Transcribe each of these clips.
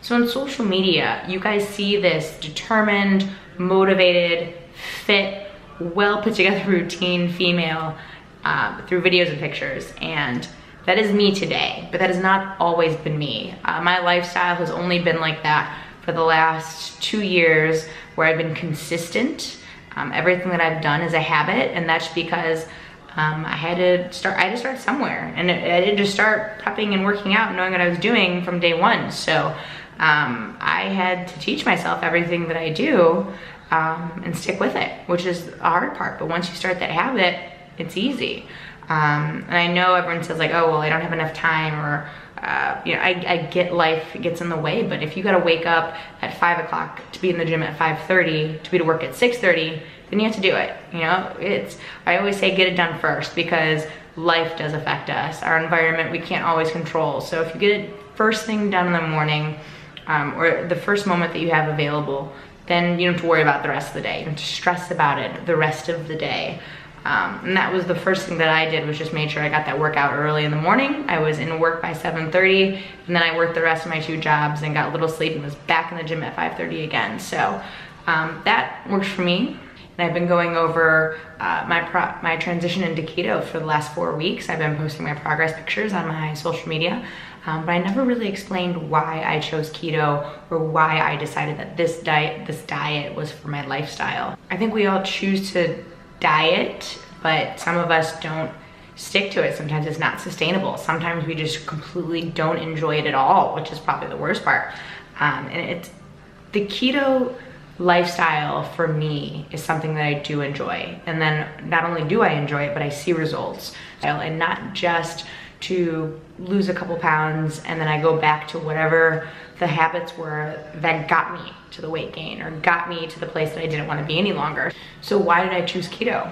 So on social media, you guys see this determined, motivated, fit, well put together routine female through videos and pictures, and that is me today, but that has not always been me. My lifestyle has only been like that for the last 2 years, where I've been consistent. Everything that I've done is a habit, and that's because I had to start somewhere, and I didn't just start prepping and working out and knowing what I was doing from day one. So I had to teach myself everything that I do and stick with it, which is the hard part. But once you start that habit, it's easy. And I know everyone says like, oh, well, I don't have enough time, or you know, I get life gets in the way, but if you gotta wake up at 5 o'clock to be in the gym at 5:30, to be to work at 6:30, then you have to do it. You know, I always say get it done first, because life does affect us. Our environment, we can't always control. So if you get it first thing done in the morning, or the first moment that you have available, then you don't have to worry about the rest of the day. You don't have to stress about it the rest of the day. And that was the first thing that I did, was just made sure I got that workout early in the morning. I was in work by 7:30, and then I worked the rest of my 2 jobs and got a little sleep and was back in the gym at 5:30 again. So that works for me. And I've been going over my transition into keto for the last 4 weeks. I've been posting my progress pictures on my social media, but I never really explained why I chose keto, or why I decided that this diet was for my lifestyle. I think we all choose to diet, but some of us don't stick to it. Sometimes it's not sustainable. Sometimes we just completely don't enjoy it at all, which is probably the worst part. And it's the keto lifestyle for me is something that I do enjoy. And then not only do I enjoy it, but I see results. And not just to lose a couple pounds and then I go back to whatever the habits were that got me to the weight gain, or got me to the place that I didn't want to be any longer. So why did I choose keto?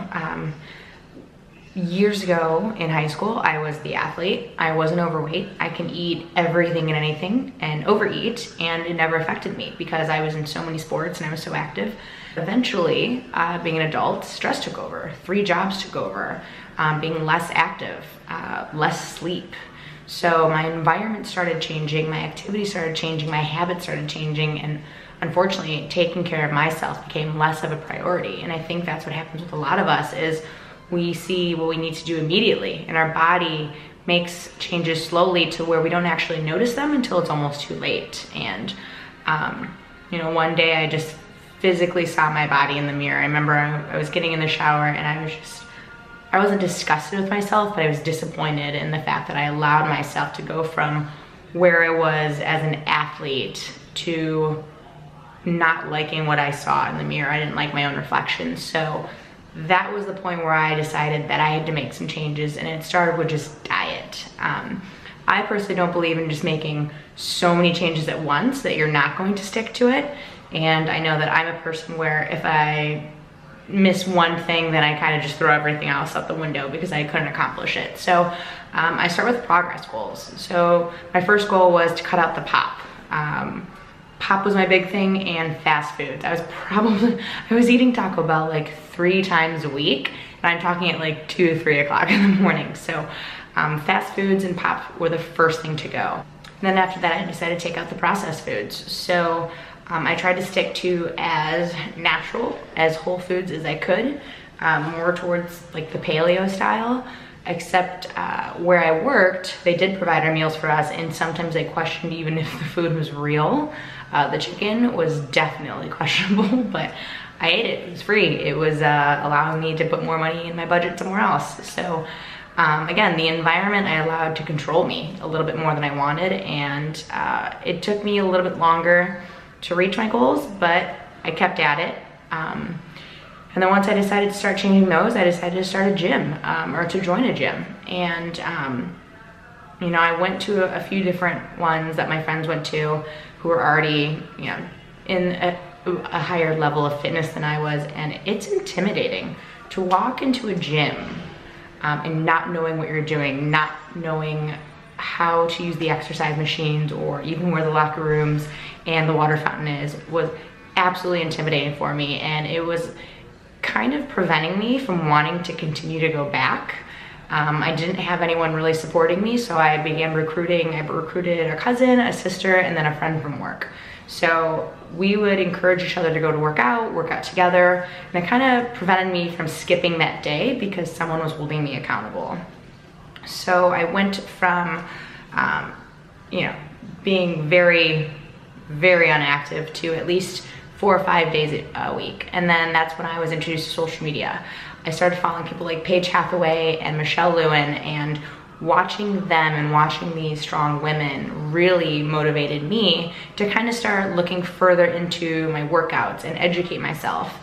Years ago in high school, I was the athlete. I wasn't overweight. I can eat everything and anything and overeat, and it never affected me because I was in so many sports and I was so active. Eventually, being an adult, stress took over. 3 jobs took over. Being less active, less sleep. So my environment started changing, my activity started changing, my habits started changing, and unfortunately, taking care of myself became less of a priority. And I think that's what happens with a lot of us, is we see what we need to do immediately, and our body makes changes slowly to where we don't actually notice them until it's almost too late. And you know, one day I just physically saw my body in the mirror. I remember I was getting in the shower, and I wasn't disgusted with myself, but I was disappointed in the fact that I allowed myself to go from where I was as an athlete to not liking what I saw in the mirror. I didn't like my own reflection. So that was the point where I decided that I had to make some changes, and it started with just diet. I personally don't believe in just making so many changes at once that you're not going to stick to it. And I know that I'm a person where if I miss one thing, then I kind of just throw everything else out the window because I couldn't accomplish it. So I start with progress goals. So my first goal was to cut out the pop. Pop was my big thing, and fast foods. I was eating Taco Bell like 3 times a week, and I'm talking at like 2 to 3 o'clock in the morning. So fast foods and pop were the first thing to go. And then after that, I decided to take out the processed foods. So I tried to stick to as natural, as whole foods as I could, more towards like the paleo style, except where I worked, they did provide our meals for us, and sometimes they questioned even if the food was real. The chicken was definitely questionable, but I ate it. It was free. It was allowing me to put more money in my budget somewhere else. So again, the environment I allowed to control me a little bit more than I wanted, and it took me a little bit longer to reach my goals, but I kept at it. And then once I decided to start changing those, I decided to start a gym, or to join a gym. And you know, I went to a few different ones that my friends went to who were already, you know, in a higher level of fitness than I was, and it's intimidating to walk into a gym and not knowing what you're doing, not knowing how to use the exercise machines or even where the locker rooms and the water fountain is, was absolutely intimidating for me, and it was kind of preventing me from wanting to continue to go back. I didn't have anyone really supporting me, so I began recruiting. I recruited a cousin, a sister, and then a friend from work. So we would encourage each other to go to work out together, and it kind of prevented me from skipping that day because someone was holding me accountable. So I went from, you know, being very, very inactive to at least 4 or 5 days a week. And then that's when I was introduced to social media. I started following people like Paige Hathaway and Michelle Lewin, and watching them and watching these strong women really motivated me to kind of start looking further into my workouts and educate myself.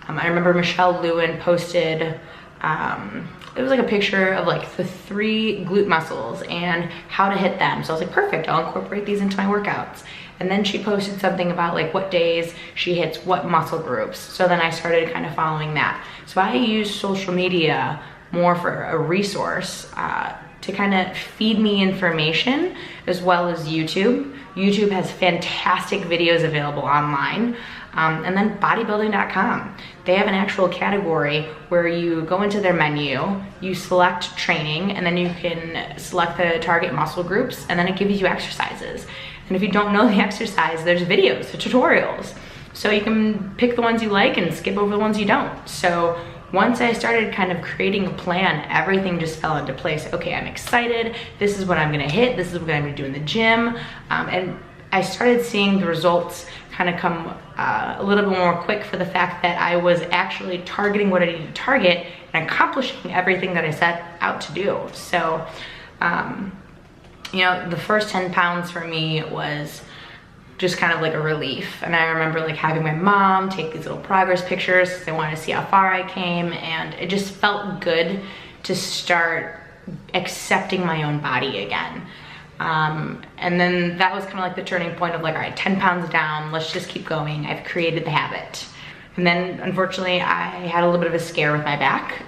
I remember Michelle Lewin posted, it was like a picture of like the 3 glute muscles and how to hit them. So I was like, perfect, I'll incorporate these into my workouts. And then she posted something about like what days she hits what muscle groups. So then I started kind of following that. So I use social media more for a resource to kind of feed me information, as well as YouTube. YouTube has fantastic videos available online. And then bodybuilding.com. They have an actual category where you go into their menu, you select training, and then you can select the target muscle groups, and then it gives you exercises. And if you don't know the exercise, there's videos, the tutorials. So you can pick the ones you like and skip over the ones you don't. So once I started kind of creating a plan, everything just fell into place. Okay, I'm excited. This is what I'm gonna hit. This is what I'm gonna do in the gym. And I started seeing the results kind of come a little bit more quick for the fact that I was actually targeting what I needed to target and accomplishing everything that I set out to do. So, you know, the first 10 pounds for me was just kind of like a relief. And I remember like having my mom take these little progress pictures because I wanted to see how far I came, and it just felt good to start accepting my own body again. And then that was kind of like the turning point of like, all right, 10 pounds down, let's just keep going. I've created the habit. And then unfortunately I had a little bit of a scare with my back.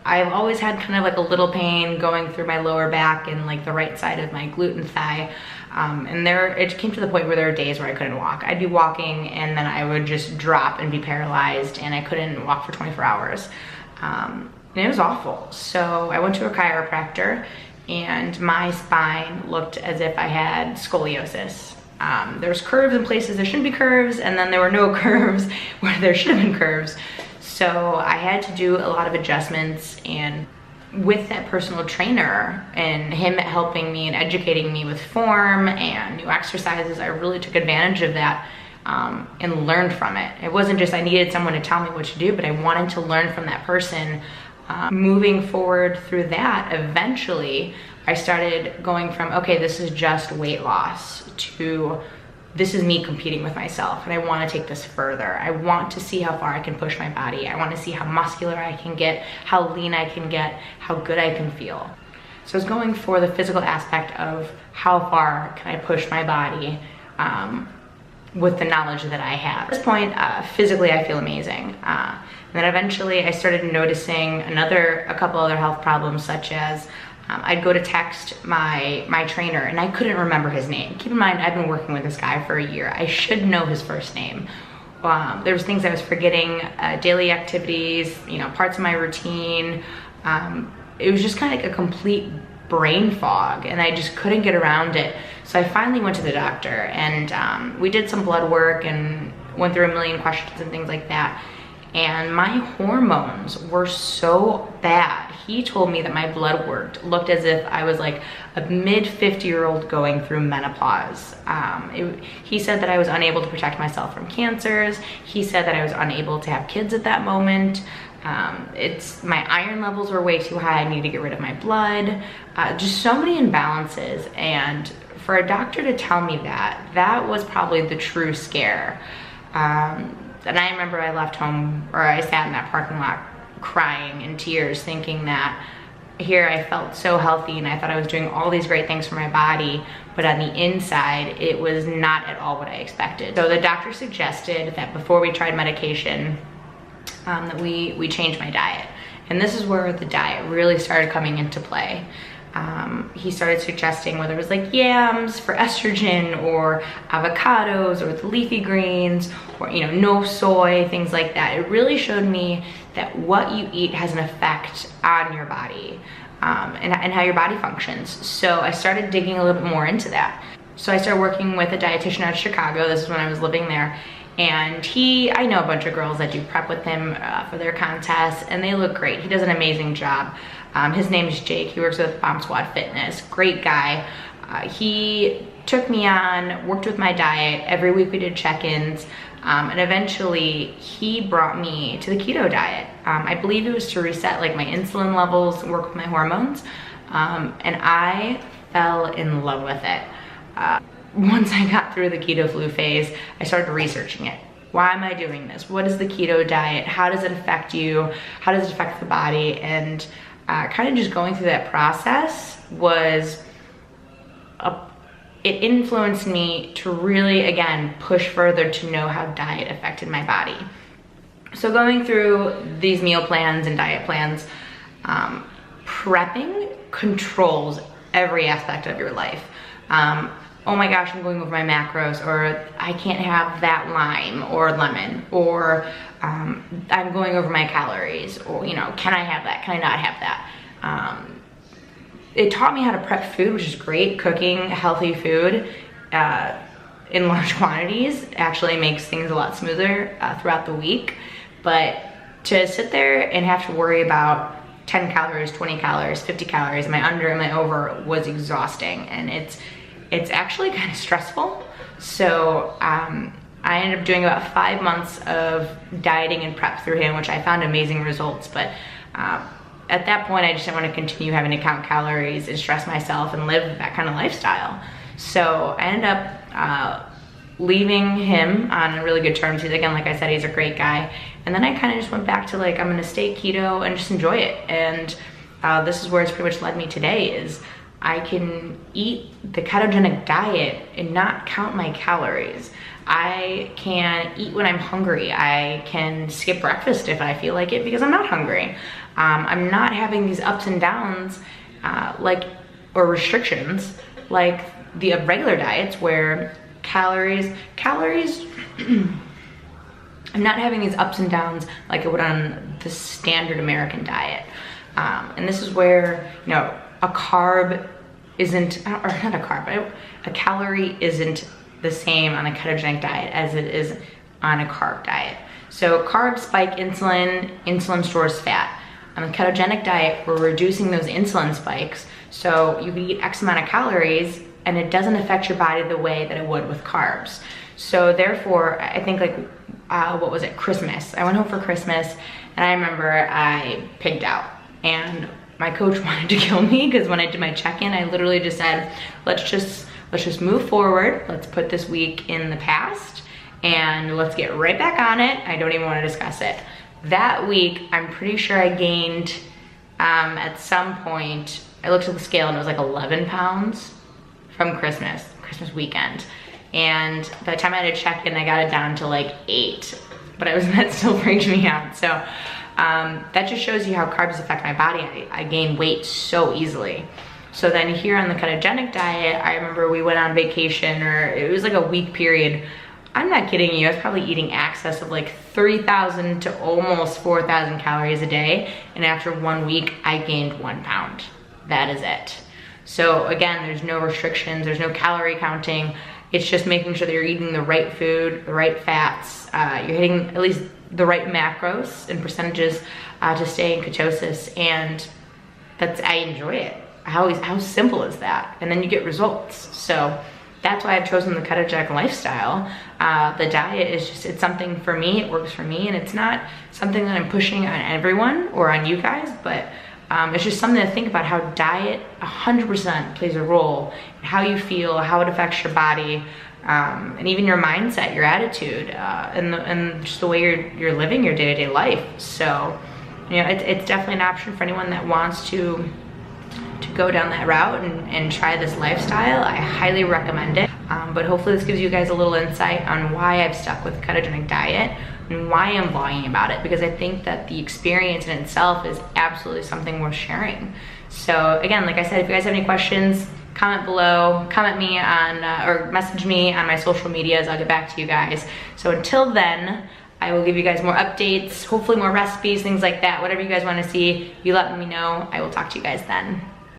I've always had kind of like a little pain going through my lower back and like the right side of my glute and thigh. And it came to the point where there were days where I couldn't walk. I'd be walking and then I would just drop and be paralyzed, and I couldn't walk for 24 hours. And it was awful. So I went to a chiropractor, and my spine looked as if I had scoliosis. There's curves in places there shouldn't be curves, and then there were no curves where there should have been curves. So I had to do a lot of adjustments, and with that personal trainer and him helping me and educating me with form and new exercises, I really took advantage of that and learned from it. It wasn't just I needed someone to tell me what to do, but I wanted to learn from that person. Moving forward through that, eventually I started going from, okay, this is just weight loss, to this is me competing with myself, and I want to take this further. I want to see how far I can push my body. I want to see how muscular I can get, how lean I can get, how good I can feel. So I was going for the physical aspect of how far can I push my body with the knowledge that I have. At this point, physically I feel amazing. And then eventually I started noticing a couple other health problems, such as I'd go to text my trainer and I couldn't remember his name. Keep in mind, I've been working with this guy for a year. I should know his first name. There was things I was forgetting, daily activities, you know, parts of my routine. It was just kind of like a complete brain fog, and I just couldn't get around it. So I finally went to the doctor, and we did some blood work and went through a million questions and things like that. And my hormones were so bad. He told me that my blood work looked as if I was like a mid-50-year-old going through menopause. He said that I was unable to protect myself from cancers. He said that I was unable to have kids at that moment. My iron levels were way too high. I needed to get rid of my blood. Just so many imbalances. And for a doctor to tell me that was probably the true scare. And I remember I left home, or I sat in that parking lot crying in tears, thinking that here I felt so healthy and I thought I was doing all these great things for my body, but on the inside, it was not at all what I expected. So the doctor suggested that before we tried medication, that we change my diet. And this is where the diet really started coming into play. he started suggesting whether it was like yams for estrogen or avocados or the leafy greens or, you know, no soy, things like that. It really showed me that what you eat has an effect on your body and how your body functions. So I started digging a little bit more into that. So I started working with a dietitian out of Chicago. This is when I was living there. And I know a bunch of girls that do prep with him for their contests, and they look great. He does an amazing job. His name is Jake. He works with Bomb Squad Fitness. Great guy. He took me on, worked with my diet. Every week we did check-ins. And eventually he brought me to the keto diet. I believe it was to reset like my insulin levels, work with my hormones. And I fell in love with it. Once I got through the keto flu phase, I started researching it. Why am I doing this? What is the keto diet? How does it affect you? How does it affect the body? And kind of just going through that process it influenced me to really, again, push further to know how diet affected my body. So going through these meal plans and diet plans, prepping controls every aspect of your life. Oh my gosh, I'm going over my macros, or I can't have that lime or lemon, or I'm going over my calories, or, you know, can I have that? Can I not have that? It taught me how to prep food, which is great. Cooking healthy food in large quantities actually makes things a lot smoother throughout the week. But to sit there and have to worry about 10 calories, 20 calories, 50 calories, am I under, am I over, was exhausting. And it's actually kind of stressful. So I ended up doing about 5 months of dieting and prep through him, which I found amazing results. But at that point, I just didn't want to continue having to count calories and stress myself and live that kind of lifestyle. So I ended up leaving him on really good terms. He's, again, like I said, he's a great guy. And then I kind of just went back to like, I'm gonna stay keto and just enjoy it. And this is where it's pretty much led me today, is I can eat the ketogenic diet and not count my calories. I can eat when I'm hungry. I can skip breakfast if I feel like it because I'm not hungry. I'm not having these ups and downs or restrictions like the regular diets where calories, I'm not having these ups and downs like I would on the standard American diet. And this is where, you know, a carb isn't, or not a carb, but a calorie isn't the same on a ketogenic diet as it is on a carb diet. So carbs spike insulin, insulin stores fat. On the ketogenic diet, we're reducing those insulin spikes, so you can eat X amount of calories and it doesn't affect your body the way that it would with carbs. So therefore, I think like, what was it, Christmas. I went home for Christmas and I remember I pigged out, and my coach wanted to kill me because when I did my check-in, I literally just said, let's just move forward. Let's put this week in the past and let's get right back on it. I don't even want to discuss it. That week, I'm pretty sure I gained, at some point, I looked at the scale and it was like 11 pounds from Christmas weekend. And by the time I had to check in, I got it down to like 8, but that still freaked me out. So that just shows you how carbs affect my body. I gain weight so easily. So then here on the ketogenic diet, I remember we went on vacation, or it was like a week period. I'm not kidding you, I was probably eating excess of like 3,000 to almost 4,000 calories a day. And after 1 week, I gained 1 pound. That is it. So again, there's no restrictions, there's no calorie counting. It's just making sure that you're eating the right food, the right fats, you're hitting at least the right macros and percentages to stay in ketosis. And I enjoy it. How simple is that? And then you get results. So that's why I've chosen the ketogenic lifestyle. The diet is just, it's something for me, it works for me, and it's not something that I'm pushing on everyone or on you guys, but it's just something to think about, how diet 100% plays a role in how you feel, how it affects your body, and even your mindset, your attitude, and just the way you're living your day-to-day life. So, you know, it's definitely an option for anyone that wants to go down that route and try this lifestyle. I highly recommend it. But hopefully this gives you guys a little insight on why I've stuck with the ketogenic diet and why I'm vlogging about it, because I think that the experience in itself is absolutely something worth sharing. So again, like I said, if you guys have any questions, comment below, comment me on, or message me on my social medias. I'll get back to you guys. So until then, I will give you guys more updates, hopefully more recipes, things like that. Whatever you guys want to see, you let me know. I will talk to you guys then.